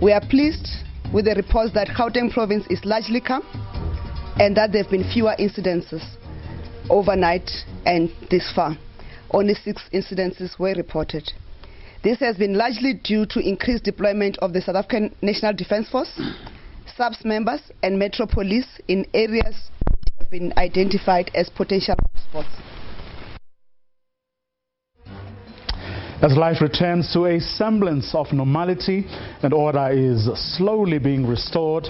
We are pleased with the reports that Gauteng province is largely calm and that there have been fewer incidences overnight and this far. Only 6 incidences were reported. This has been largely due to increased deployment of the South African National Defence Force, SABC members and Metro Police in areas which have been identified as potential hotspots. As life returns to a semblance of normality and order is slowly being restored,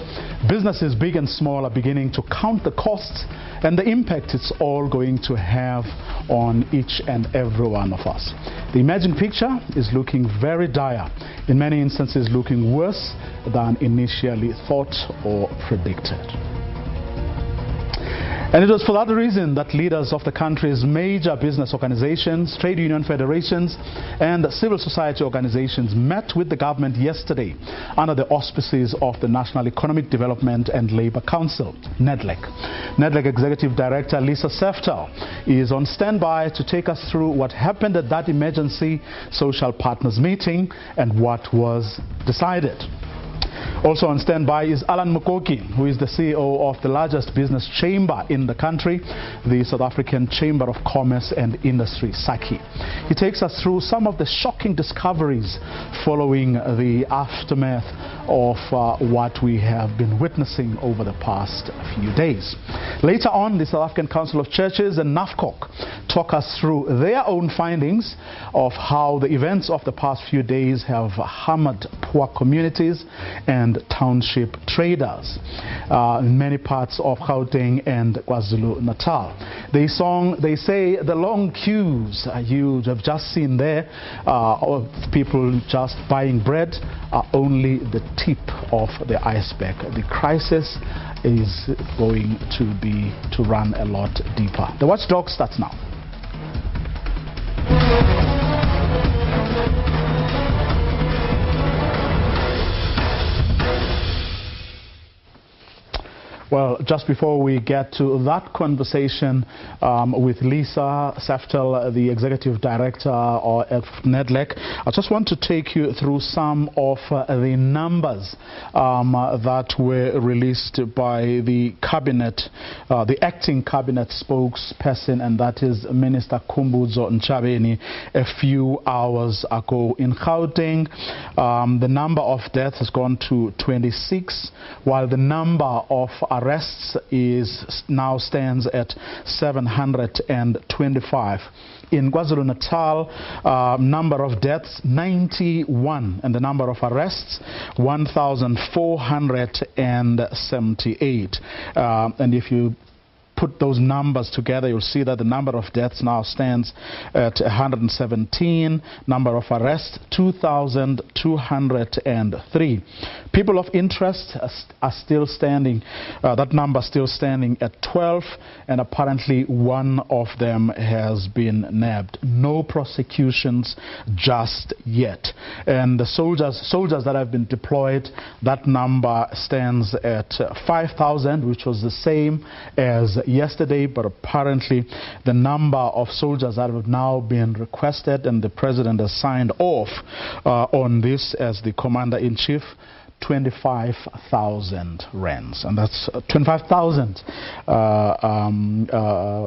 businesses big and small are beginning to count the costs and the impact it's all going to have on each and every one of us. The emerging picture is looking very dire, in many instances looking worse than initially thought or predicted. And it was for that reason that leaders of the country's major business organizations, trade union federations and civil society organizations met with the government yesterday under the auspices of the National Economic Development and Labour Council, NEDLEC. NEDLEC Executive Director Lisa Seftel is on standby to take us through what happened at that emergency social partners meeting and what was decided. Also on standby is Alan Mukoki, who is the CEO of the largest business chamber in the country, the South African Chamber of Commerce and Industry, SACI. He takes us through some of the shocking discoveries following the aftermath of what we have been witnessing over the past few days. Later on, the South African Council of Churches and NAFCOC talk us through their own findings of how the events of the past few days have hammered poor communities and township traders in many parts of Gauteng and KwaZulu-Natal. They say the long queues you have just seen there of people just buying bread are only the tip of the iceberg. The crisis is going to run a lot deeper. The Watchdog starts now. Well, just before we get to that conversation with Lisa Seftel, the Executive Director of NEDLEC, I just want to take you through some of the numbers that were released by the Cabinet, the Acting Cabinet spokesperson, and that is Minister Khumbudzo Ntshavheni, a few hours ago. In Gauteng, the number of deaths has gone to 26, while the number of arrests stands at 725. In KwaZulu-Natal, number of deaths 91 and the number of arrests 1,478. And if you put those numbers together, you'll see that the number of deaths now stands at 117, number of arrests 2,203. People of interest are still standing, that number still standing at 12, and apparently one of them has been nabbed. No prosecutions just yet. And the soldiers that have been deployed, that number stands at 5,000, which was the same as yesterday, but apparently the number of soldiers that have now been requested, and the president has signed off on this as the commander-in-chief, 25,000 rands, and that's 25,000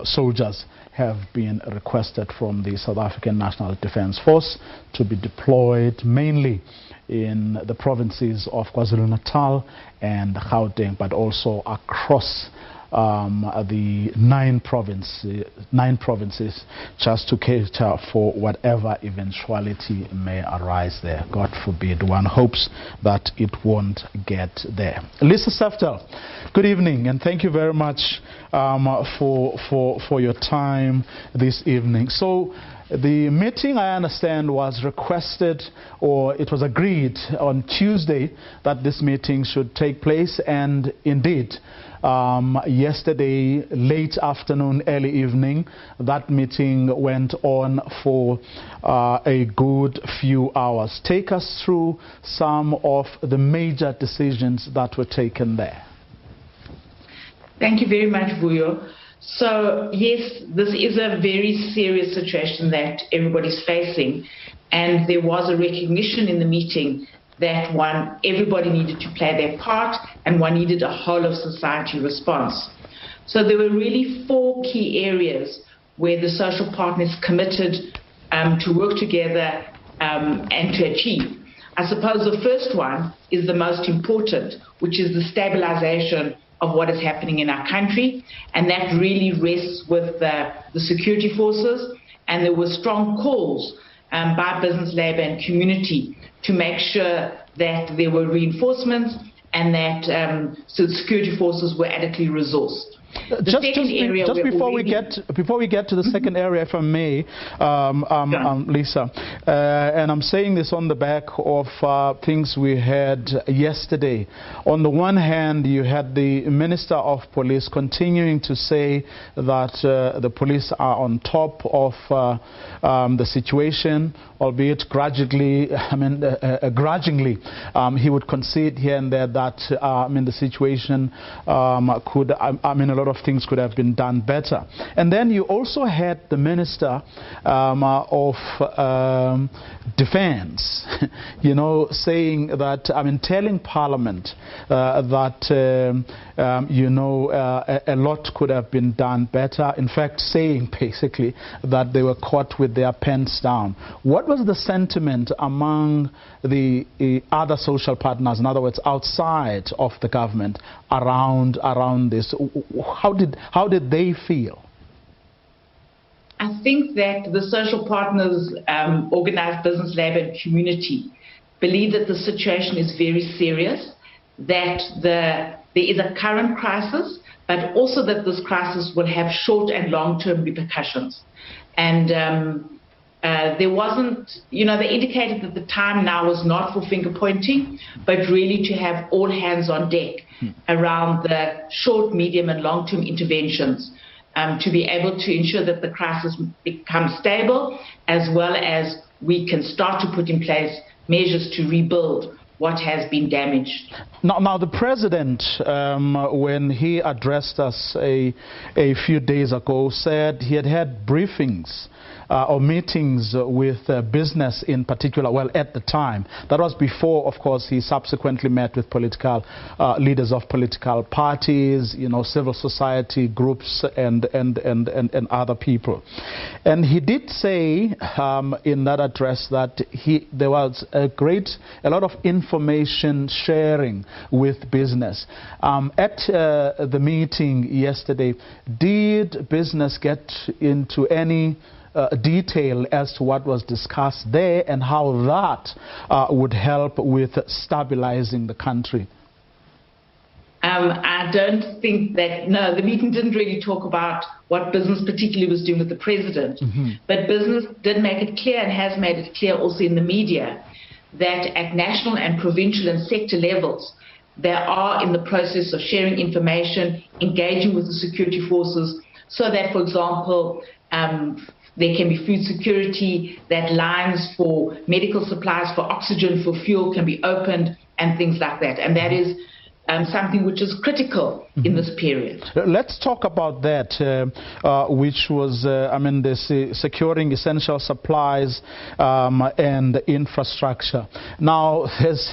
soldiers have been requested from the South African National Defence Force to be deployed mainly in the provinces of KwaZulu-Natal and Gauteng, but also across the nine provinces, just to cater for whatever eventuality may arise there. God forbid. One hopes that it won't get there. Lisa Seftel, good evening, and thank you very much for your time this evening. So the meeting, I understand, was requested, or it was agreed on Tuesday that this meeting should take place, and indeed yesterday late afternoon, early evening, that meeting went on for a good few hours. Take us through some of the major decisions that were taken there. Thank you very much, Vuyo. So yes, this is a very serious situation that everybody's facing, and there was a recognition in the meeting that everybody needed to play their part, and one needed a whole of society response. So there were really 4 key areas where the social partners committed to work together and to achieve. I suppose the first one is the most important, which is the stabilization of what is happening in our country, and that really rests with the security forces, and there were strong calls by business, labor and community to make sure that there were reinforcements and that so the security forces were adequately resourced. Just before we get to the second area, if I may, Lisa, and I'm saying this on the back of things we had yesterday. On the one hand, you had the Minister of Police continuing to say that the police are on top of the situation, albeit grudgingly. Grudgingly, he would concede here and there that the situation could. A lot of things could have been done better. And then you also had the Minister of Defense, saying that, telling Parliament that, a lot could have been done better. In fact, saying basically that they were caught with their pants down. What was the sentiment among the other social partners, in other words, outside of the government, around this? How did they feel? I think that the social partners, organized business, labor and community, believe that the situation is very serious, that there is a current crisis, but also that this crisis will have short and long-term repercussions. And there wasn't, they indicated that the time now was not for finger pointing, but really to have all hands on deck around the short, medium and long-term interventions to be able to ensure that the crisis becomes stable, as well as we can start to put in place measures to rebuild what has been damaged. Now the President, when he addressed us a few days ago, said he had had briefings or meetings with business in particular, well, at the time. That was before, of course, he subsequently met with political leaders of political parties, civil society groups and other people. And he did say in that address that there was a lot of information sharing with business. At the meeting yesterday, did business get into any detail as to what was discussed there and how that would help with stabilizing the country? I don't think that, no, the meeting didn't really talk about what business particularly was doing with the President. But business did make it clear and has made it clear also in the media that at national and provincial and sector levels, they are in the process of sharing information, engaging with the security forces, so that, for example, there can be food security, that lines for medical supplies, for oxygen, for fuel can be opened, and things like that. And that is something which is critical in this period. Let's talk about that, which was, securing essential supplies and infrastructure. Now, there's,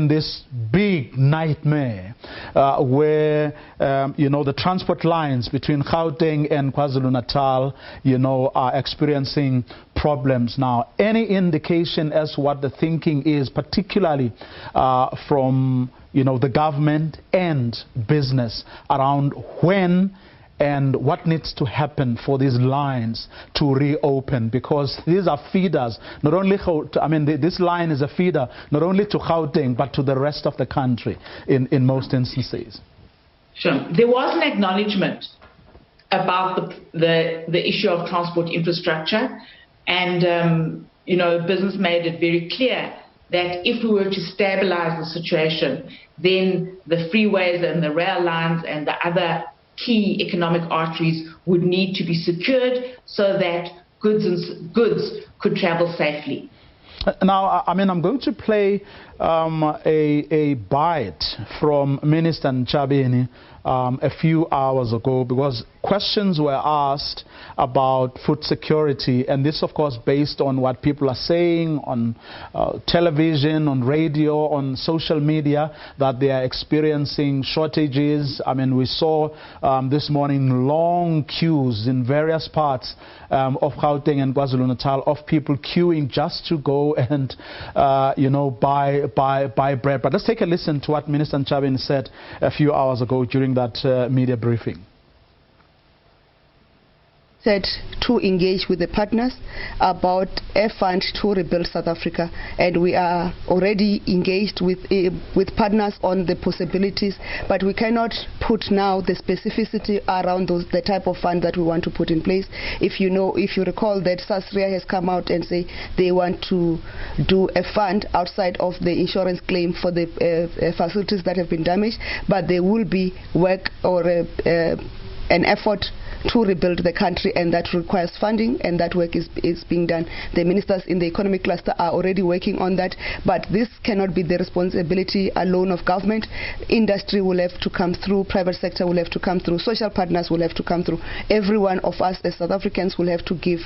this big nightmare where, the transport lines between Gauteng and KwaZulu-Natal, are experiencing problems now. Any indication as to what the thinking is, particularly from the government and business, around when and what needs to happen for these lines to reopen? Because these are feeders, not only, this line is a feeder not only to Gauteng but to the rest of the country in most instances. Sure. There was an acknowledgement about the issue of transport infrastructure, and business made it very clear that if we were to stabilize the situation, then the freeways and the rail lines and the other key economic arteries would need to be secured so that goods could travel safely. Now, I'm going to play a bite from Minister Ntshabeni a few hours ago, because questions were asked about food security, and this, of course, based on what people are saying on television, on radio, on social media, that they are experiencing shortages. I mean, we saw this morning long queues in various parts of Gauteng and KwaZulu-Natal of people queuing just to go and, buy bread. But let's take a listen to what Minister Nchabeni said a few hours ago during that media briefing. Said to engage with the partners about a fund to rebuild South Africa, and we are already engaged with partners on the possibilities, but we cannot put now the specificity around the type of fund that we want to put in place. If you recall that SASRIA has come out and say they want to do a fund outside of the insurance claim for the facilities that have been damaged, but there will be work or an effort to rebuild the country, and that requires funding, and that work is being done. The ministers in the economic cluster are already working on that, but this cannot be the responsibility alone of government. Industry will have to come through, private sector will have to come through, social partners will have to come through. Every one of us as South Africans will have to give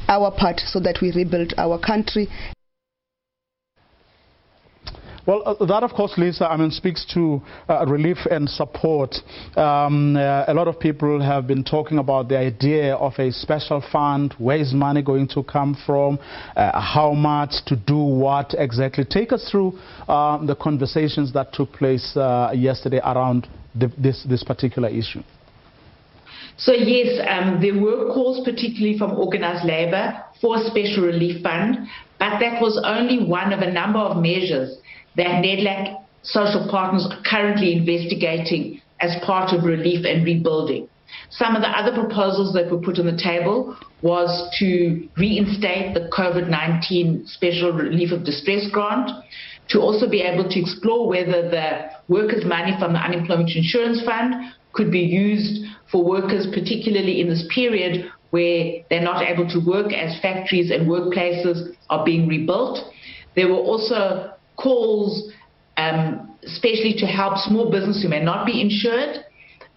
our part so that we rebuild our country. Well, that, of course, Lisa, speaks to relief and support. A lot of people have been talking about the idea of a special fund. Where is money going to come from? How much to do what exactly? Take us through the conversations that took place yesterday around this particular issue. So yes, there were calls, particularly from organised labour, for a special relief fund, but that was only one of a number of measures that NEDLAC social partners are currently investigating as part of relief and rebuilding. Some of the other proposals that were put on the table was to reinstate the COVID-19 Special Relief of Distress Grant, to also be able to explore whether the workers' money from the Unemployment Insurance Fund could be used for workers, particularly in this period where they're not able to work as factories and workplaces are being rebuilt. There were also calls, especially to help small business who may not be insured.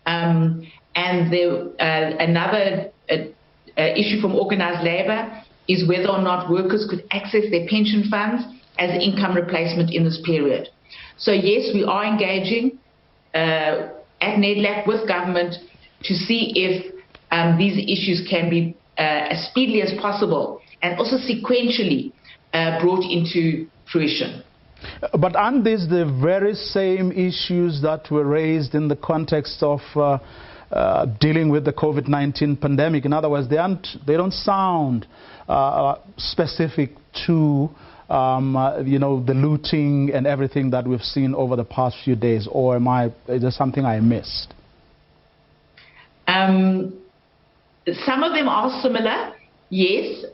And there, another issue from organised labour is whether or not workers could access their pension funds as income replacement in this period. So yes, we are engaging at NEDLAC with government to see if these issues can be as speedily as possible and also sequentially brought into fruition. But aren't these the very same issues that were raised in the context of dealing with the COVID-19 pandemic? In other words, they don't sound specific to the looting and everything that we've seen over the past few days, or is there something I missed? Some of them are similar. Yes,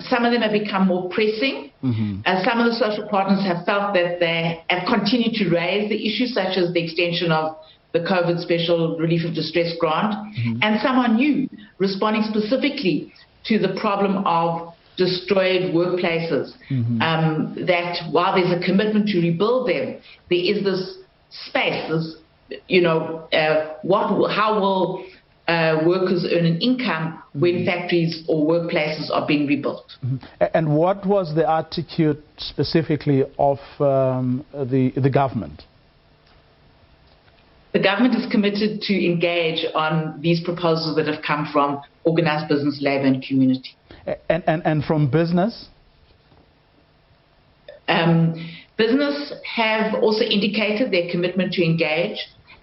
some of them have become more pressing. Mm-hmm. Some of the social partners have felt that they have continued to raise the issues, such as the extension of the COVID Special Relief of Distress Grant. Mm-hmm. And some are new, responding specifically to the problem of destroyed workplaces. Mm-hmm. That while there's a commitment to rebuild them, there is this space, how will workers earn an income when factories or workplaces are being rebuilt. Mm-hmm. And what was the attitude specifically of the government? The government is committed to engage on these proposals that have come from organised business, labour and community. And from business? Business have also indicated their commitment to engage.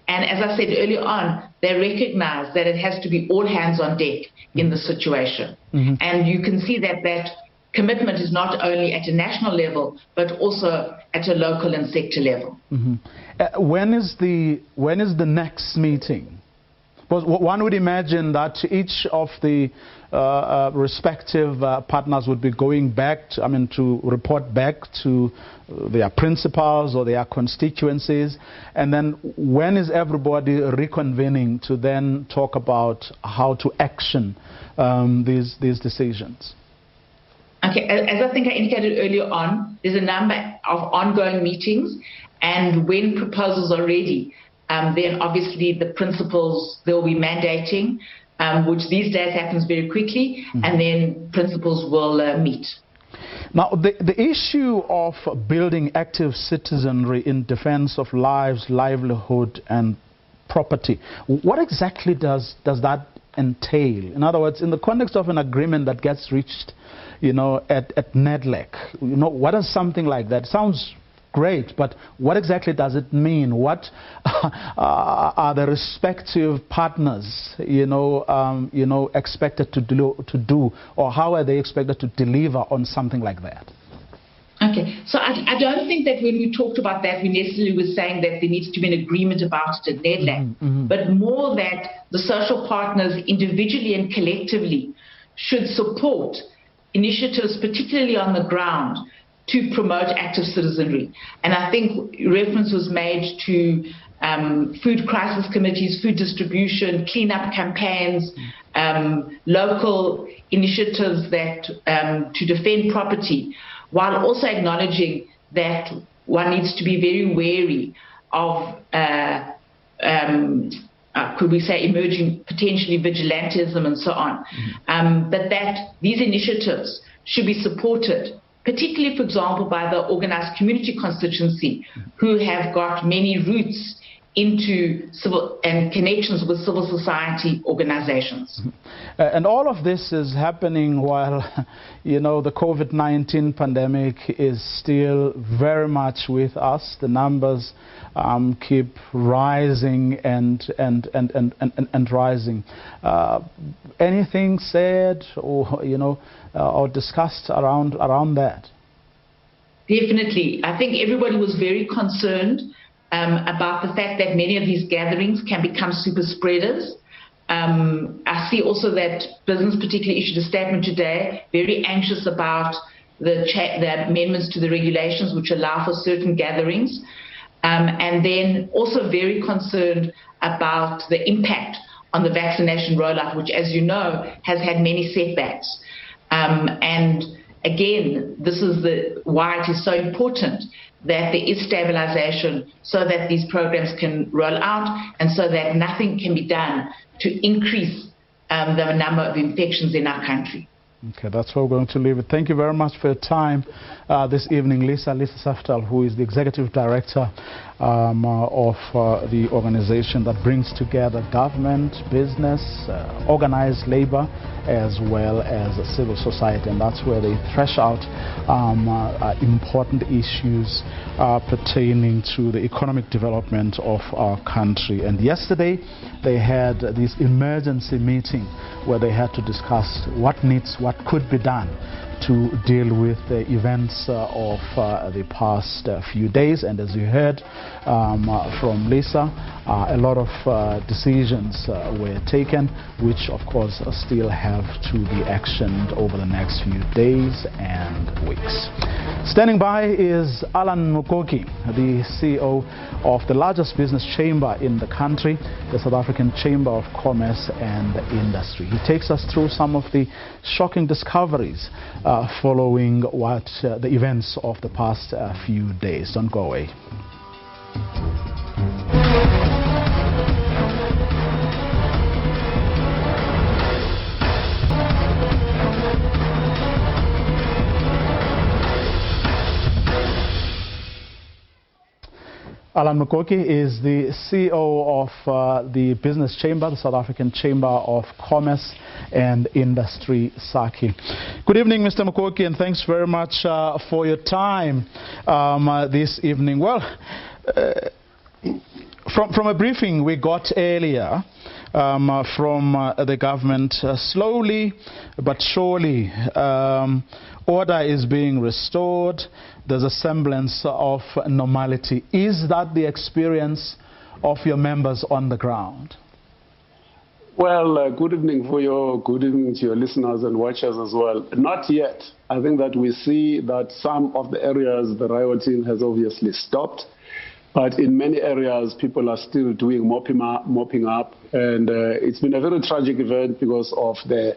And as I said earlier on, they recognize that it has to be all hands on deck in this situation. Mm-hmm. And you can see that commitment is not only at a national level, but also at a local and sector level. Mm-hmm. When is the next meeting? Because one would imagine that each of the respective partners would be going back to report back to their principals or their constituencies, and then when is everybody reconvening to then talk about how to action these decisions? Okay, as I think I indicated earlier on, there's a number of ongoing meetings, and when proposals are ready, then obviously the principals, they'll be mandating which these days happens very quickly, and then principals will meet. Now, the issue of building active citizenry in defense of lives, livelihood, and property, what exactly does that entail? In other words, in the context of an agreement that gets reached, at NEDLEC, what does something like that sounds great, but what exactly does it mean? What are the respective partners, expected to do, or how are they expected to deliver on something like that? Okay, so I don't think that when we talked about that, we necessarily were saying that there needs to be an agreement about it at NEDLEC, but more that the social partners individually and collectively should support initiatives, particularly on the ground, to promote active citizenry. And I think reference was made to food crisis committees, food distribution, cleanup campaigns, local initiatives that to defend property, while also acknowledging that one needs to be very wary of, could we say, emerging potentially vigilantism and so on. But that these initiatives should be supported, particularly, for example, by the organized community constituency, who have got many roots into civil and connections with civil society organizations. And all of this is happening while, the COVID-19 pandemic is still very much with us. The numbers keep rising and rising. Anything said or discussed around that? Definitely. I think everybody was very concerned about the fact that many of these gatherings can become super spreaders. I see also that business particularly issued a statement today, very anxious about the amendments to the regulations which allow for certain gatherings. And then also very concerned about the impact on the vaccination rollout, which, as you know, has had many setbacks. And again, this is why it is so important that there is stabilization so that these programs can roll out and so that nothing can be done to increase the number of infections in our country. Okay, that's where we're going to leave it. Thank you very much for your time this evening, Lisa Saftel, who is the Executive Director of the organization that brings together government, business, organized labor, as well as civil society. And that's where they thresh out important issues pertaining to the economic development of our country. And yesterday, they had this emergency meeting where they had to discuss what could be done to deal with the events of the past few days. And as you heard from Lisa, a lot of decisions were taken, which of course still have to be actioned over the next few days and weeks. Standing by is Alan Mukoki, the CEO of the largest business chamber in the country, the South African Chamber of Commerce and Industry. He takes us through some of the shocking discoveries following the events of the past few days. Don't go away. Alan Mukoki is the CEO of the Business Chamber, the South African Chamber of Commerce and Industry, SACI. Good evening, Mr. Mukoki, and thanks very much for your time this evening. Well, from a briefing we got earlier from the government, slowly but surely order is being restored. There's a semblance of normality. Is that the experience of your members on the ground? Well, good evening to your listeners and watchers as well. Not yet. I think that we see that some of the areas the rioting has obviously stopped, but in many areas people are still doing mopping up, and it's been a very tragic event because of the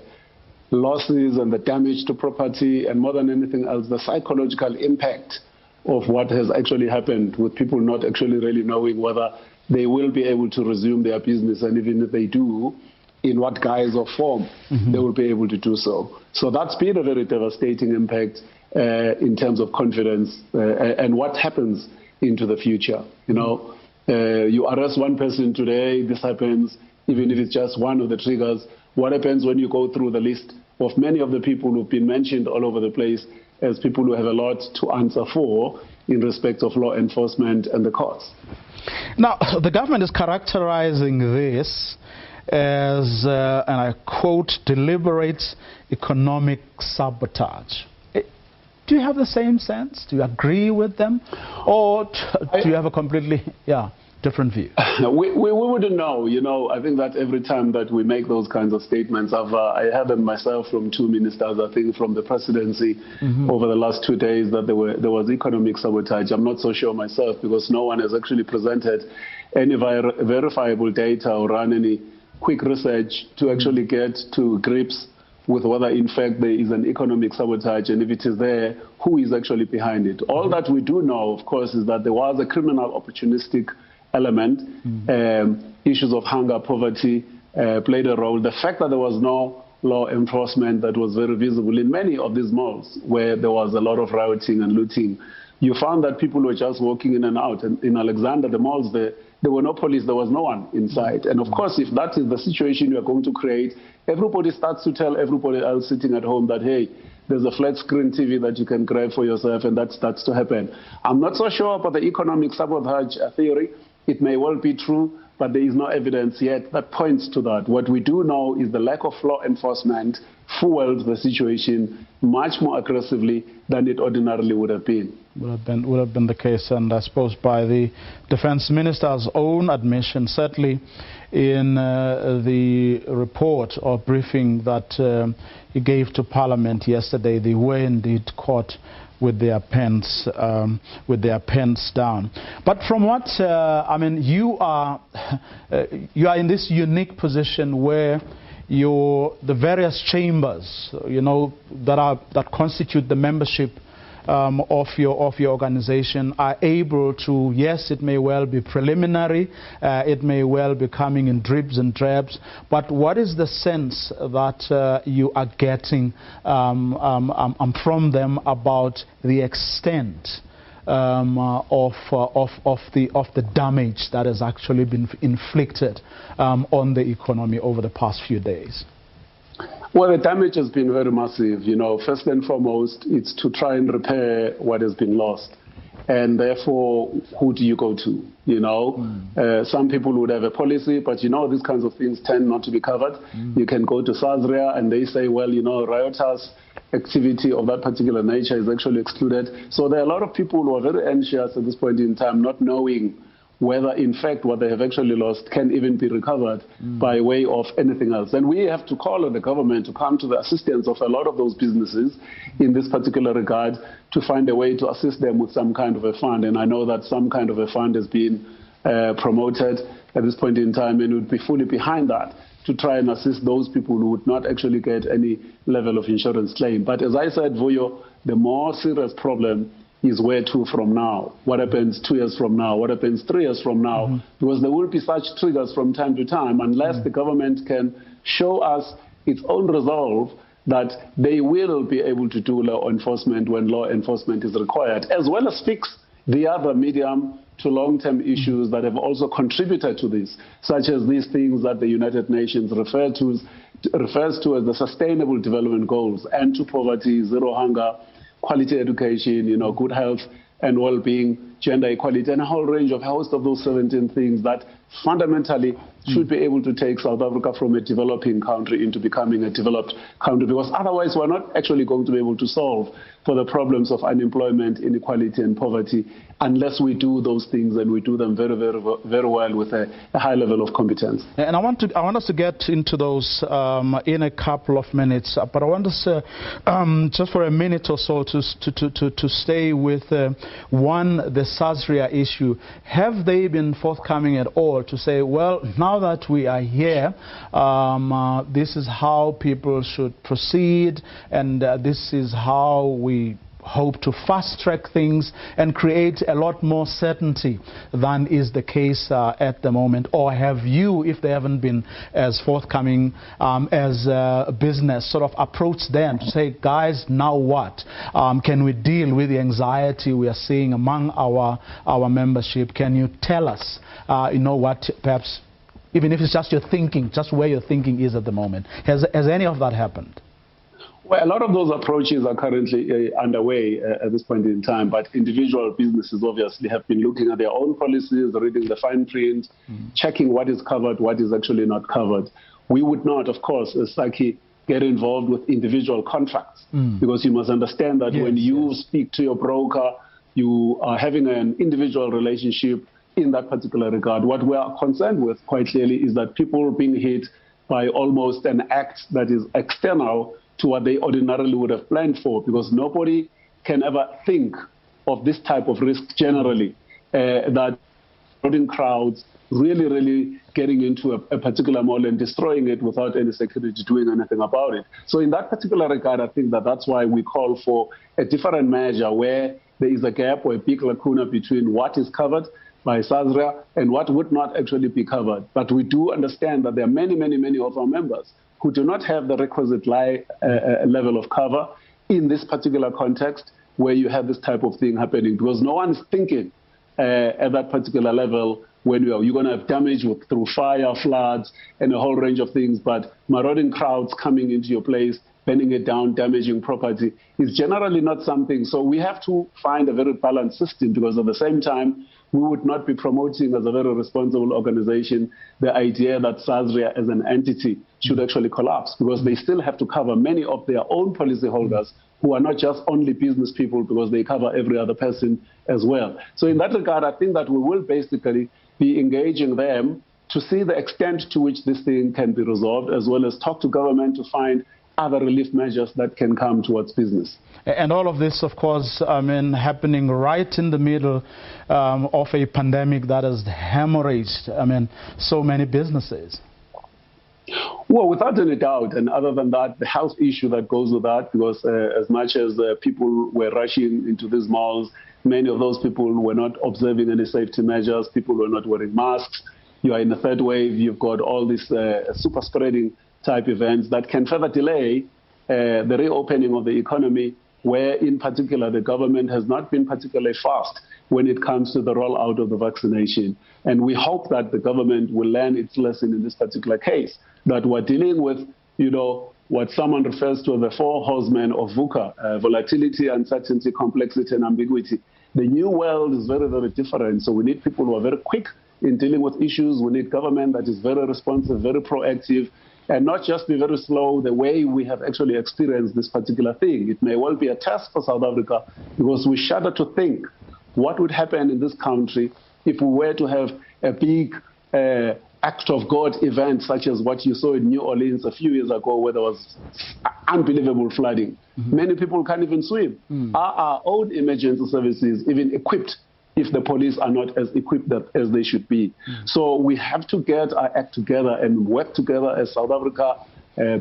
losses and the damage to property, and more than anything else, the psychological impact of what has actually happened, with people not actually really knowing whether they will be able to resume their business, and even if they do, in what guise or form they will be able to do so. So that's been a very devastating impact in terms of confidence and what happens into the future. You know, you arrest one person today, this happens, even if it's just one of the triggers. What happens when you go through the list of many of the people who've been mentioned all over the place as people who have a lot to answer for in respect of law enforcement and the courts? Now, the government is characterizing this as, and I quote, deliberate economic sabotage. Do you have the same sense? Do you agree with them? Or do you have a completely different view? We wouldn't know. You know, I think that every time that we make those kinds of statements, I heard them myself from two ministers, I think from the presidency over the last 2 days, that there was economic sabotage. I'm not so sure myself, because no one has actually presented any verifiable data or run any quick research to actually get to grips with whether in fact there is an economic sabotage, and if it is there, who is actually behind it. All that we do know, of course, is that there was a criminal opportunistic element. Issues of hunger, poverty played a role. The fact that there was no law enforcement that was very visible in many of these malls where there was a lot of rioting and looting, you found that people were just walking in and out. And in Alexander, the malls, there were no police, there was no one inside. And of course, if that is the situation you are going to create, everybody starts to tell everybody else sitting at home that, hey, there's a flat screen TV that you can grab for yourself, and that starts to happen. I'm not so sure about the economic sabotage theory. It may well be true, but there is no evidence yet that points to that. What we do know is the lack of law enforcement fueled the situation much more aggressively than it ordinarily would have been. Would have been the case, and I suppose by the Defense Minister's own admission, certainly in the report or briefing that he gave to Parliament yesterday, they were indeed caught with their pens down. But from what I mean, you are in this unique position where the various chambers, you know, that constitute the membership of your organization are able to, yes, it may well be preliminary, it may well be coming in dribs and drabs, but what is the sense that you are getting from them about the extent of the damage that has actually been inflicted on the economy over the past few days? Well, the damage has been very massive. You know, first and foremost, it's to try and repair what has been lost. And therefore, who do you go to? You know, some people would have a policy, but you know, these kinds of things tend not to be covered. You can go to SASRIA and they say, well, you know, riotous activity of that particular nature is actually excluded. So there are a lot of people who are very anxious at this point in time, not knowing whether in fact what they have actually lost can even be recovered by way of anything else. And we have to call on the government to come to the assistance of a lot of those businesses in this particular regard to find a way to assist them with some kind of a fund. And I know that some kind of a fund has been promoted at this point in time, and would be fully behind that to try and assist those people who would not actually get any level of insurance claim. But as I said, Vuyo, the more serious problem is where to from now. What happens 2 years from now? What happens 3 years from now? Because there will be such triggers from time to time unless the government can show us its own resolve that they will be able to do law enforcement when law enforcement is required, as well as fix the other medium to long-term issues that have also contributed to this, such as these things that the United Nations refers to as the Sustainable Development Goals: end to poverty, zero hunger, quality education, you know, good health and well-being, gender equality, and a host of those 17 things that fundamentally should be able to take South Africa from a developing country into becoming a developed country, because otherwise we're not actually going to be able to solve for the problems of unemployment, inequality and poverty unless we do those things, and we do them very, very, very well with a high level of competence. And I want us to get into those in a couple of minutes, but I want us just for a minute or so to stay with the SASRIA issue. Have they been forthcoming at all to say, well, now that we are here, this is how people should proceed, and this is how we hope to fast-track things and create a lot more certainty than is the case at the moment? Or have you, if they haven't been as forthcoming as a business, sort of approached them to say, guys, now what? Can we deal with the anxiety we are seeing among our membership? Can you tell us, you know, what perhaps, even if it's just your thinking, just where your thinking is at the moment? Has any of that happened? Well, a lot of those approaches are currently underway at this point in time, but individual businesses obviously have been looking at their own policies, reading the fine print, checking what is covered, what is actually not covered. We would not, of course, as SACI, get involved with individual contracts, because you must understand that when you speak to your broker, you are having an individual relationship in that particular regard. What we are concerned with, quite clearly, is that people being hit by almost an act that is external to what they ordinarily would have planned for, because nobody can ever think of this type of risk generally, that crowds really getting into a particular mall and destroying it without any security doing anything about it. So in that particular regard, I think that that's why we call for a different measure where there is a gap or a big lacuna between what is covered by SASRIA and what would not actually be covered. But we do understand that there are many of our members who do not have the requisite level of cover in this particular context where you have this type of thing happening, because no one is thinking at that particular level when you're going to have damage through fire, floods, and a whole range of things. But marauding crowds coming into your place, burning it down, damaging property is generally not something. So we have to find a very balanced system, because at the same time, we would not be promoting as a very responsible organization the idea that SASRIA as an entity should actually collapse, because they still have to cover many of their own policyholders who are not just only business people, because they cover every other person as well. So in that regard, I think that we will basically be engaging them to see the extent to which this thing can be resolved, as well as talk to government to find other relief measures that can come towards business. And all of this, of course, I mean, happening right in the middle of a pandemic that has hemorrhaged, I mean, so many businesses. Well, without any doubt, and other than that, the health issue that goes with that, because as much as people were rushing into these malls, many of those people were not observing any safety measures, people were not wearing masks. You are in the third wave, you've got all these super spreading type events that can further delay the reopening of the economy, where in particular the government has not been particularly fast when it comes to the rollout of the vaccination. And we hope that the government will learn its lesson in this particular case, that we're dealing with, you know, what someone refers to as the four horsemen of VUCA, volatility, uncertainty, complexity, and ambiguity. The new world is very different, so we need people who are very quick in dealing with issues. We need government that is very responsive, very proactive, and not just be very slow the way we have actually experienced this particular thing. It may well be a test for South Africa, because we shudder to think what would happen in this country if we were to have a big act of God event such as what you saw in New Orleans a few years ago, where there was unbelievable flooding. Many people can't even swim. Are our own emergency services even equipped if the police are not as equipped as they should be? So we have to get our act together and work together as South Africa,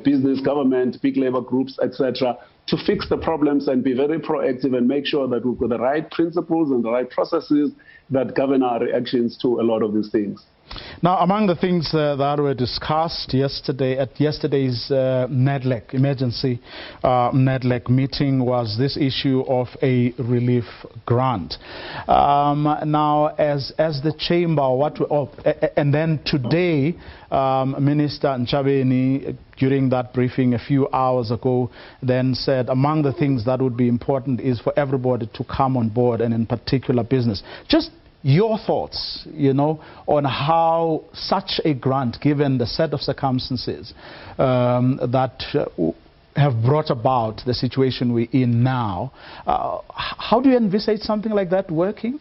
business, government, big labor groups, etc., to fix the problems and be very proactive and make sure that we've got the right principles and the right processes that govern our reactions to a lot of these things. Now, among the things that were discussed yesterday at yesterday's NEDLEC, emergency NEDLEC meeting, was this issue of a relief grant. Now, as the chamber, and then today, Minister Nchabeni, during that briefing a few hours ago, then said among the things that would be important is for everybody to come on board, and in particular business. Just your thoughts, you know, on how such a grant, given the set of circumstances that have brought about the situation we're in now, how do you envisage something like that working?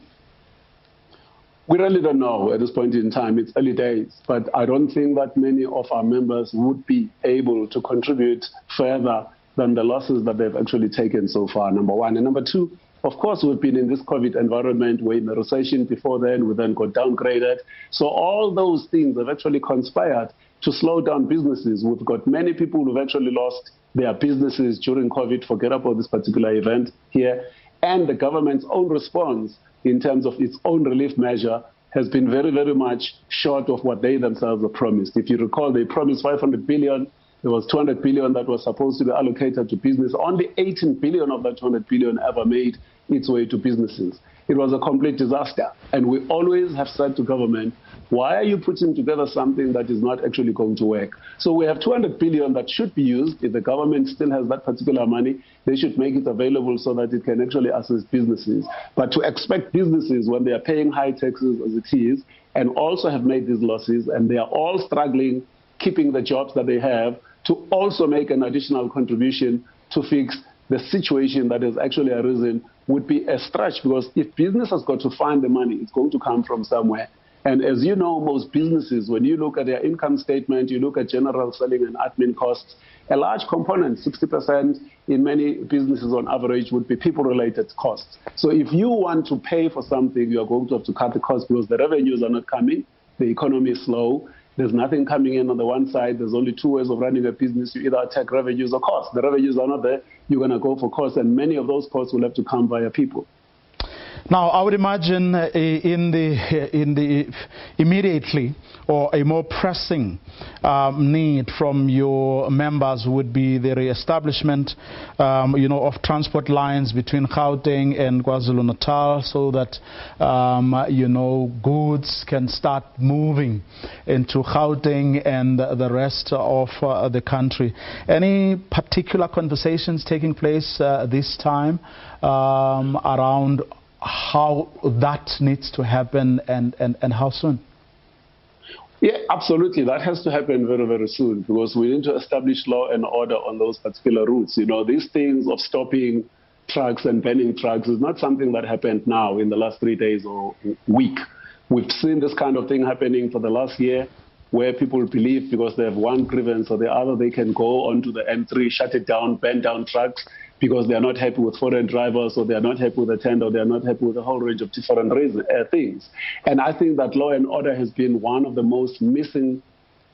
We really don't know at this point in time. It's early days, but I don't think that many of our members would be able to contribute further than the losses that they've actually taken so far, number one. And number two, of course, we've been in this COVID environment. We're in a recession before then. We then got downgraded. So all those things have actually conspired to slow down businesses. We've got many people who've actually lost their businesses during COVID, forget about this particular event here, and the government's own response in terms of its own relief measure has been very, very much short of what they themselves have promised. If you recall, they promised 500 billion. There was 200 billion that was supposed to be allocated to business. Only 18 billion of that 200 billion ever made its way to businesses. It was a complete disaster. And we always have said to government, why are you putting together something that is not actually going to work? So we have 200 billion that should be used. If the government still has that particular money, they should make it available so that it can actually assist businesses. But to expect businesses, when they are paying high taxes as it is, and also have made these losses, and they are all struggling, keeping the jobs that they have, to also make an additional contribution to fix the situation that has actually arisen would be a stretch, because if business has got to find the money, it's going to come from somewhere. And as you know, most businesses, when you look at their income statement, you look at general selling and admin costs, a large component, 60% in many businesses on average, would be people-related costs. So if you want to pay for something, you are going to have to cut the costs because the revenues are not coming, the economy is slow, there's nothing coming in on the one side, there's only two ways of running a business. You either attack revenues or costs. The revenues are not there, you're going to go for costs, and many of those costs will have to come via people. Now, I would imagine immediately, or a more pressing need from your members would be the re-establishment, of transport lines between Gauteng and KwaZulu-Natal, so that, goods can start moving into Gauteng and the rest of the country. Any particular conversations taking place this time around how that needs to happen and how soon? Yeah, absolutely. That has to happen very, very soon, because we need to establish law and order on those particular routes. These things of stopping trucks and banning trucks is not something that happened now in the last 3 days or week. We've seen this kind of thing happening for the last year, where people believe because they have one grievance or the other, they can go onto the M3, shut it down, ban down trucks, because they are not happy with foreign drivers, or they are not happy with the tender, or they are not happy with a whole range of different things. And I think that law and order has been one of the most missing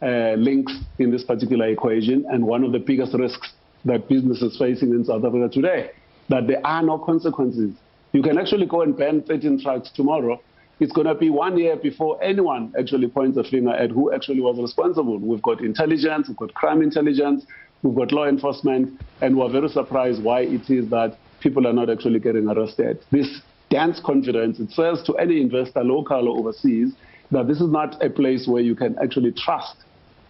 links in this particular equation, and one of the biggest risks that business is facing in South Africa today, that there are no consequences. You can actually go and ban 13 trucks tomorrow. It's going to be 1 year before anyone actually points a finger at who actually was responsible. We've got intelligence, we've got crime intelligence, we've got law enforcement, and we're very surprised why it is that people are not actually getting arrested. This dents confidence. It says to any investor, local or overseas, that this is not a place where you can actually trust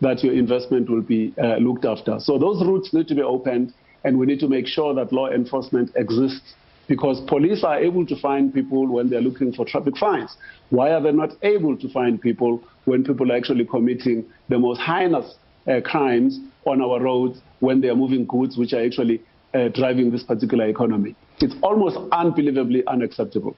that your investment will be looked after. So those routes need to be opened, and we need to make sure that law enforcement exists, because police are able to find people when they're looking for traffic fines. Why are they not able to find people when people are actually committing the most heinous crimes on our roads, when they are moving goods which are actually driving this particular economy? It's almost unbelievably unacceptable.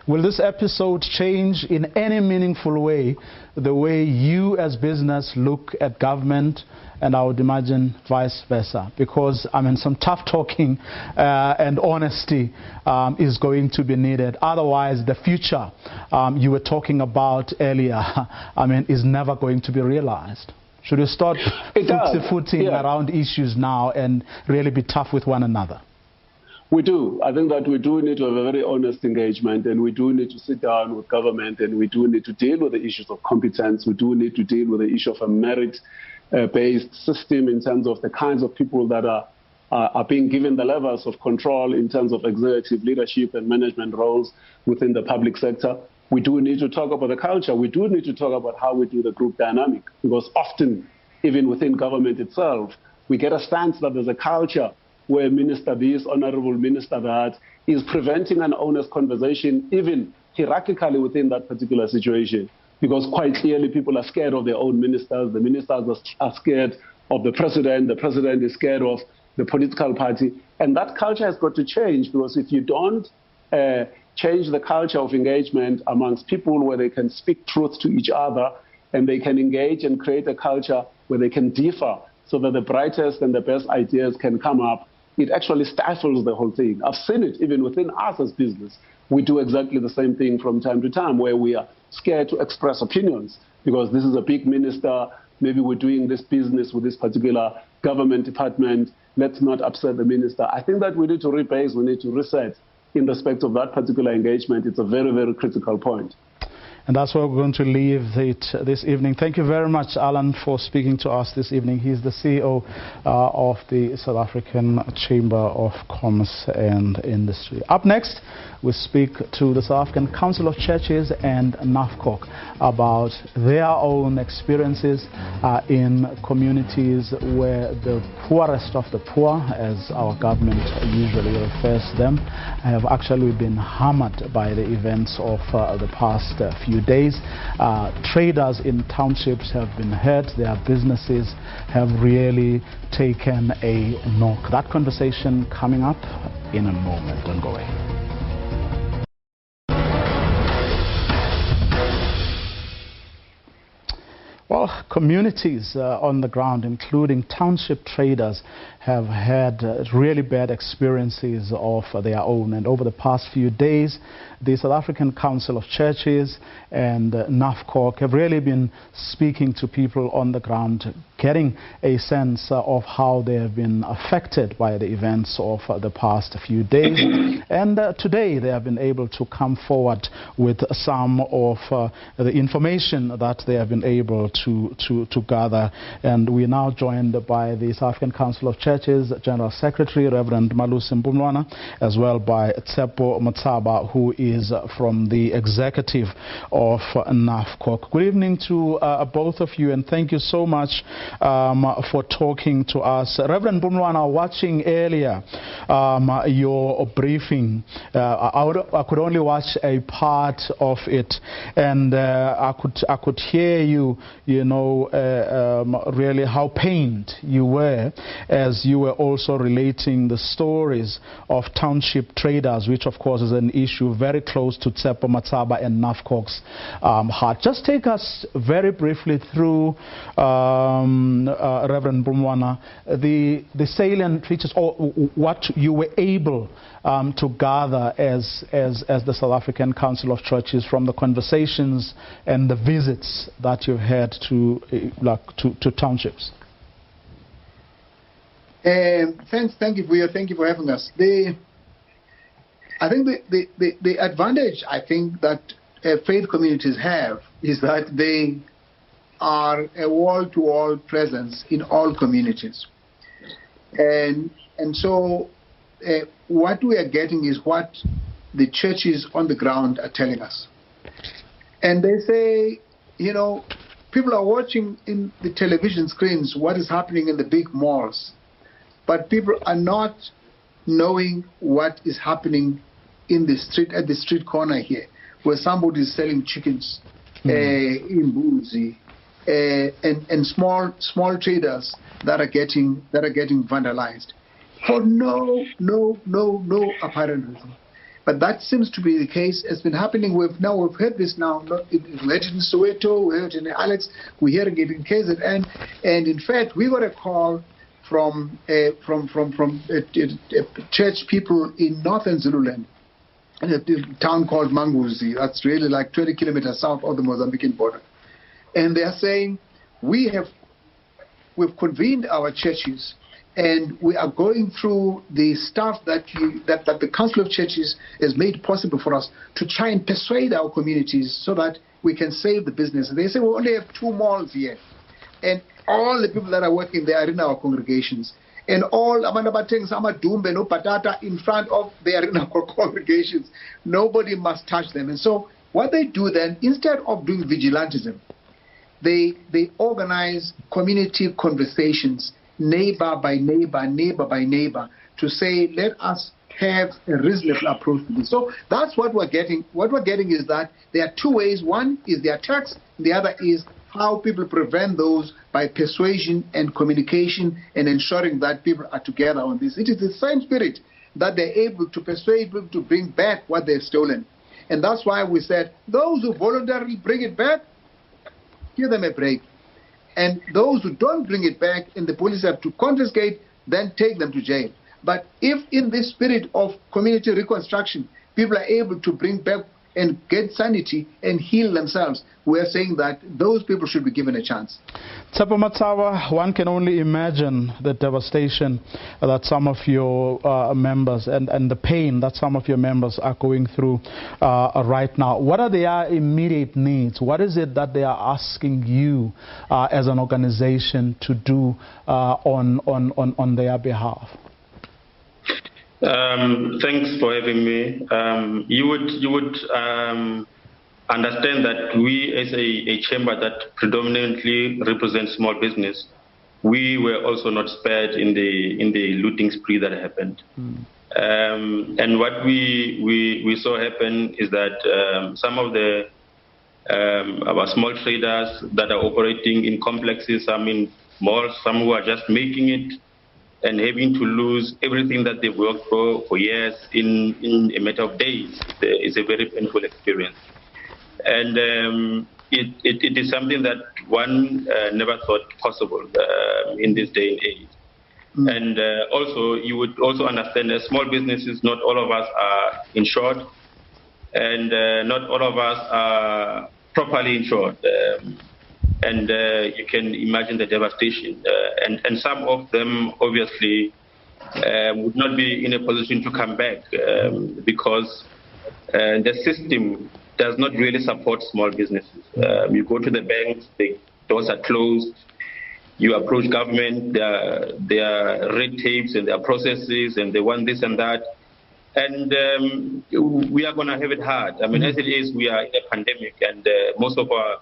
Will this episode change in any meaningful way the way you as business look at government, and I would imagine vice versa? Because, some tough talking and honesty is going to be needed. Otherwise, the future you were talking about earlier, is never going to be realized. Should we start footing around issues now and really be tough with one another? We do. I think that we do need to have a very honest engagement, and we do need to sit down with government, and we do need to deal with the issues of competence. We do need to deal with the issue of a merit-based system in terms of the kinds of people that are being given the levels of control in terms of executive leadership and management roles within the public sector. We do need to talk about the culture. We do need to talk about how we do the group dynamic, because often, even within government itself, we get a sense that there's a culture where minister this, honorable minister that, is preventing an honest conversation, even hierarchically within that particular situation. Because quite clearly people are scared of their own ministers, the ministers are scared of the president is scared of the political party. And that culture has got to change, because if you don't change the culture of engagement amongst people where they can speak truth to each other, and they can engage and create a culture where they can differ so that the brightest and the best ideas can come up, it actually stifles the whole thing. I've seen it even within us as business. We do exactly the same thing from time to time, where we are scared to express opinions because this is a big minister, maybe we're doing this business with this particular government department, let's not upset the minister. I think that we need to rebase, we need to reset in respect of that particular engagement. It's a very, very critical point. And that's where we're going to leave it this evening. Thank you very much, Alan, for speaking to us this evening. He's the CEO of the South African Chamber of Commerce and Industry. Up next, we speak to the South African Council of Churches and NAFCOC about their own experiences in communities where the poorest of the poor, as our government usually refers to them, have actually been hammered by the events of the past few days. Traders in townships have been hurt. Their businesses have really taken a knock. That conversation coming up in a moment. Don't go away. Well, communities on the ground, including township traders, have had really bad experiences of their own. And over the past few days, the South African Council of Churches and NAFCOC have really been speaking to people on the ground, getting a sense of how they have been affected by the events of the past few days. And today they have been able to come forward with some of the information that they have been able to gather. And we're now joined by the South African Council of Churches General Secretary, Reverend Malusi Mpumlwana, as well by Tsepo Matsaba, who is from the executive of NAFCOC. Good evening to both of you, and thank you so much for talking to us. Reverend Mpumlwana, watching earlier your briefing, I could only watch a part of it, and I could hear you, really how pained you were as you were also relating the stories of township traders, which of course is an issue very close to Tsepo Matsaba and NAFCOC's heart. Just take us very briefly through, Reverend Mpumlwana, the salient features, or what you were able to gather as the South African Council of Churches from the conversations and the visits that you've had to townships. Thank you for having us. I think the advantage that faith communities have is that they are a wall-to-wall presence in all communities, and so what we are getting is what the churches on the ground are telling us. And they say, people are watching in the television screens what is happening in the big malls, but people are not knowing what is happening in the street, at the street corner here, where somebody is selling chickens in Buzi, and small traders that are getting vandalized for no apparent reason. But that seems to be the case. It's been happening. We've heard this now. We heard it in Soweto, we heard it in Alex, we hear it in KZN, and in fact we got a call from church people in northern Zululand, in a town called Manguzi. That's really like 20 kilometers south of the Mozambican border. And they are saying, we've convened our churches, and we are going through the stuff that the Council of Churches has made possible for us to try and persuade our communities so that we can save the business. And they say we only have 2 malls here, and all the people that are working there are in our congregations. And all Amandabateng, Samadumbe, no Patata in front of their in our congregations. Nobody must touch them. And so what they do then, instead of doing vigilantism, they organize community conversations, neighbor by neighbor, to say, let us have a reasonable approach to this. So that's what we're getting. What we're getting is that there are 2 ways. One is the attacks, the other is how people prevent those by persuasion and communication and ensuring that people are together on this. It is the same spirit that they're able to persuade people to bring back what they've stolen. And that's why we said, those who voluntarily bring it back, give them a break. And those who don't bring it back and the police have to confiscate, then take them to jail. But if in this spirit of community reconstruction, people are able to bring back and get sanity and heal themselves, we're saying that those people should be given a chance. Tsepo Matsawa, one can only imagine the devastation that some of your members and the pain that some of your members are going through right now. What are their immediate needs? What is it that they are asking you as an organization to do on their behalf? Thanks for having me. You would understand that we, as a chamber that predominantly represents small business, we were also not spared in the looting spree that happened. And what we saw happen is that some of our small traders that are operating in complexes, some in malls, some who are just making it, and having to lose everything that they've worked for years in a matter of days. It's a very painful experience. And it is something that one never thought possible in this day and age. And also, you would also understand that small businesses, not all of us are insured, and not all of us are properly insured. And you can imagine the devastation. And some of them, obviously, would not be in a position to come back because the system does not really support small businesses. You go to the banks, the doors are closed. You approach government, there are red tapes and there are processes, and they want this and that. And we are going to have it hard. I mean, as it is, we are in a pandemic, and most of our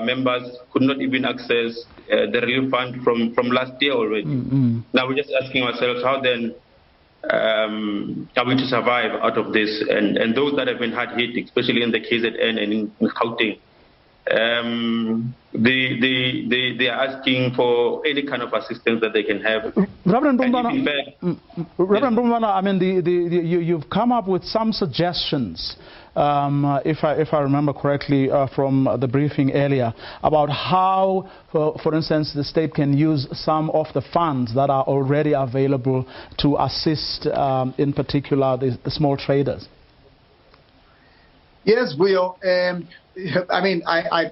members could not even access the relief fund from last year already. Now we're just asking ourselves, how then are we to survive out of this? And those that have been hard hit, especially in the KZN and in Gauteng, they are asking for any kind of assistance that they can have. Reverend Brumbana, I mean, you've come up with some suggestions, if I remember correctly from the briefing earlier, about how, for instance, the state can use some of the funds that are already available to assist, in particular, the small traders. Yes, Buyo. I mean, I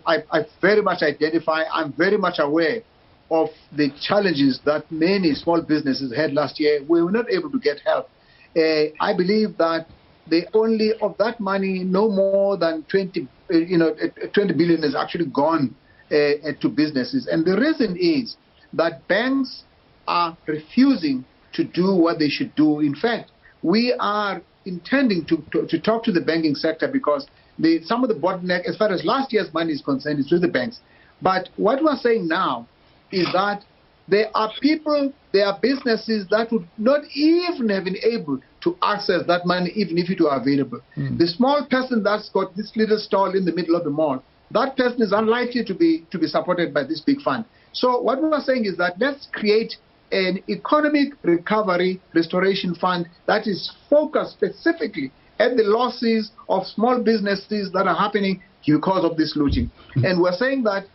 very much identify, I'm very much aware of the challenges that many small businesses had last year. We were not able to get help. I believe that of that money, no more than 20 billion is actually gone to businesses. And the reason is that banks are refusing to do what they should do. In fact, we are intending to talk to the banking sector because some of the bottleneck, as far as last year's money is concerned, is with the banks. But what we're saying now is that there are people, there are businesses that would not even have been able to access that money even if it were available. The small person that's got this little stall in the middle of the mall, that person is unlikely to be supported by this big fund. So what we're saying is that let's create an economic recovery restoration fund that is focused specifically at the losses of small businesses that are happening because of this looting. And we're saying that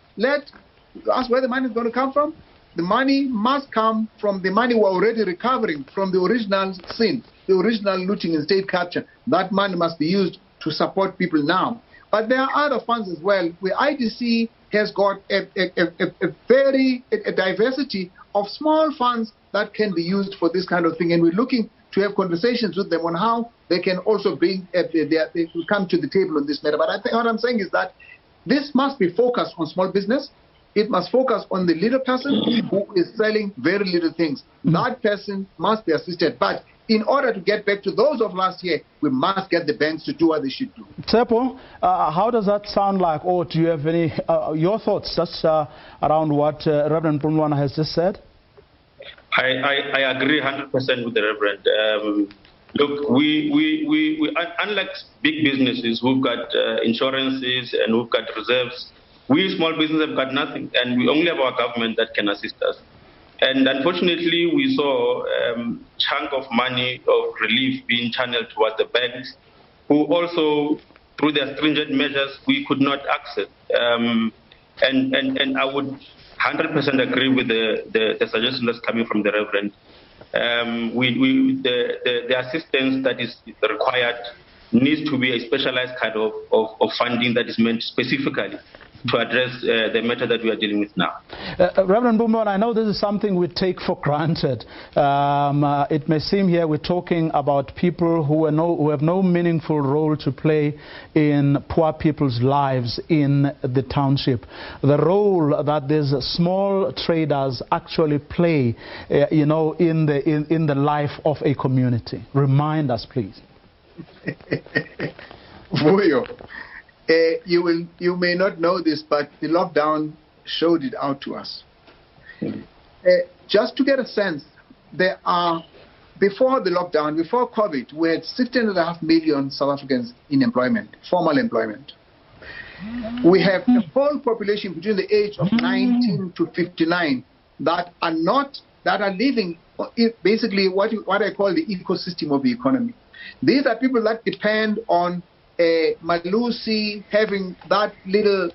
ask where the money is going to come from. The money must come from the money we're already recovering from the original sin, the original looting and state capture. That money must be used to support people now. But there are other funds as well, where IDC has got a diversity of small funds that can be used for this kind of thing. And we're looking to have conversations with them on how they can also they come to the table on this matter. But I think what I'm saying is that this must be focused on small business. It must focus on the little person who is selling very little things. That person must be assisted. But in order to get back to those of last year, we must get the banks to do what they should do. Tsepo, how does that sound like? Or do you have any your thoughts just around what Reverend Brumbana has just said? I agree 100% with the Reverend. Look, we unlike big businesses who've got insurances and who've got reserves, we small businesses have got nothing, and we only have our government that can assist us. And unfortunately, we saw a chunk of money of relief being channeled towards the banks, who also, through their stringent measures, we could not access. And I would 100% agree with the suggestion that's coming from the Reverend. The assistance that is required needs to be a specialized kind of funding that is meant specifically to address the matter that we are dealing with now. Reverend Bumlwana, I know this is something we take for granted. It may seem here we're talking about people who have no meaningful role to play in poor people's lives in the township. The role that these small traders actually play, in the life of a community. Remind us, please. Vuyo. You may not know this, but the lockdown showed it out to us. Just to get a sense, before the lockdown, before COVID, we had 16.5 million South Africans in employment, formal employment. We have a whole population between the age of 19 to 59 that are living basically what I call the ecosystem of the economy. These are people that depend on Malusi having that little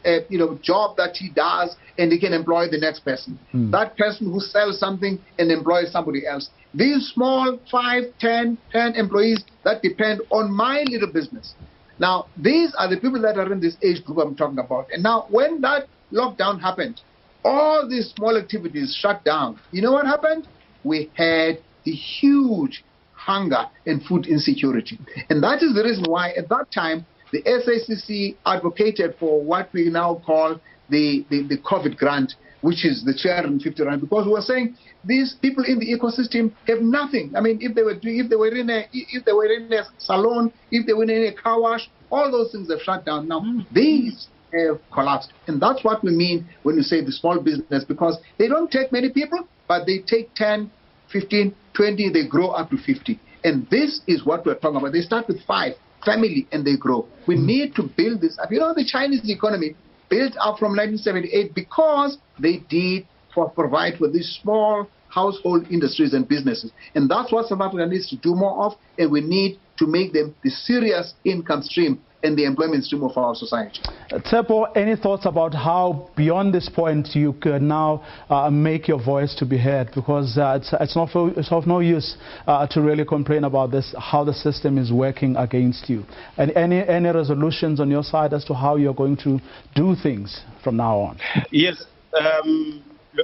job that he does, and he can employ the next person. That person who sells something and employs somebody else. These small 5, 10 employees that depend on my little business. Now, these are the people that are in this age group I'm talking about. And now, when that lockdown happened, all these small activities shut down. You know what happened? We had the huge hunger and food insecurity. And that is the reason why at that time the SABC advocated for what we now call the COVID grant, which is the 350 rand, because we were saying these people in the ecosystem have nothing. I mean, if they were in a salon, if they were in a car wash, all those things have shut down. Now these have collapsed, and that's what we mean when we say the small business, because they don't take many people, but they take 10, 15, 20, they grow up to 50. And this is what we're talking about. They start with 5, family, and they grow. We need to build this up. You know, the Chinese economy built up from 1978 because they did provide for these small household industries and businesses. And that's what South Africa needs to do more of, and we need to make them the serious income stream and the employment stream of our society. Tsepo, any thoughts about how beyond this point you could now make your voice to be heard? Because it's of no use to really complain about this, how the system is working against you. And any resolutions on your side as to how you're going to do things from now on? Yes.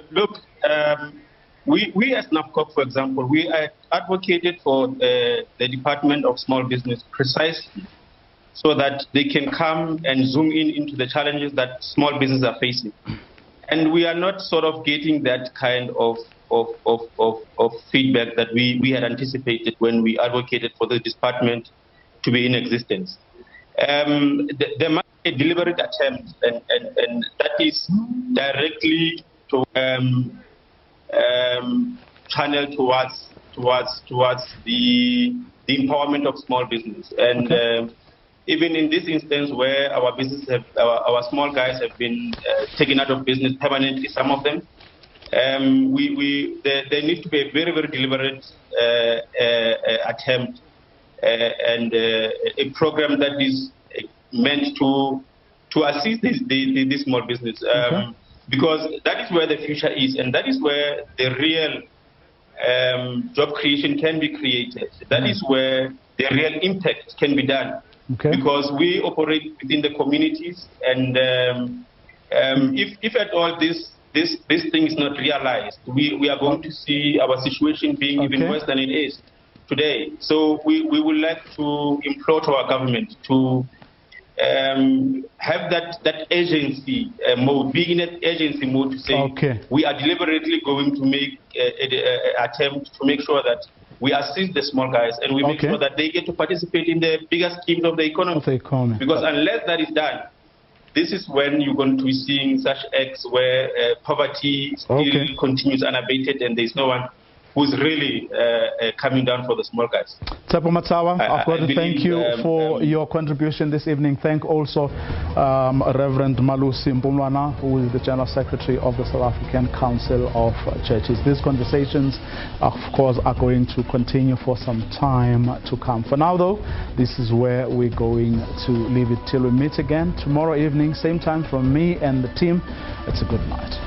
Look, we as NAFCOC, for example, we advocated for the Department of Small Business precisely so that they can come and zoom into the challenges that small businesses are facing. And we are not sort of getting that kind of feedback that we had anticipated when we advocated for the department to be in existence. There must be a deliberate attempt, and that is directly to channel towards the empowerment of small business. And even in this instance where our our small guys have been taken out of business permanently, some of them, there needs to be a very, very deliberate attempt and a program that is meant to assist this small business, because that is where the future is, and that is where the real job creation can be created. That is where the real impact can be done. Because we operate within the communities, and if at all this thing is not realized, we are going to see our situation being even worse than it is today. So we would like to implore to our government to have that agency mode, be in that agency mode to say we are deliberately going to make an attempt to make sure that we assist the small guys, and we make sure that they get to participate in the bigger schemes of the economy. Because unless that is done, this is when you're going to be seeing such acts where poverty still continues unabated, and there's no one who's really coming down for the small guys. Tsepo Matsawa, I've got to thank you for your contribution this evening. Thank also Reverend Malusi Mpumlwana, who is the General Secretary of the South African Council of Churches. These conversations, of course, are going to continue for some time to come. For now, though, this is where we're going to leave it till we meet again tomorrow evening, same time from me and the team. It's a good night.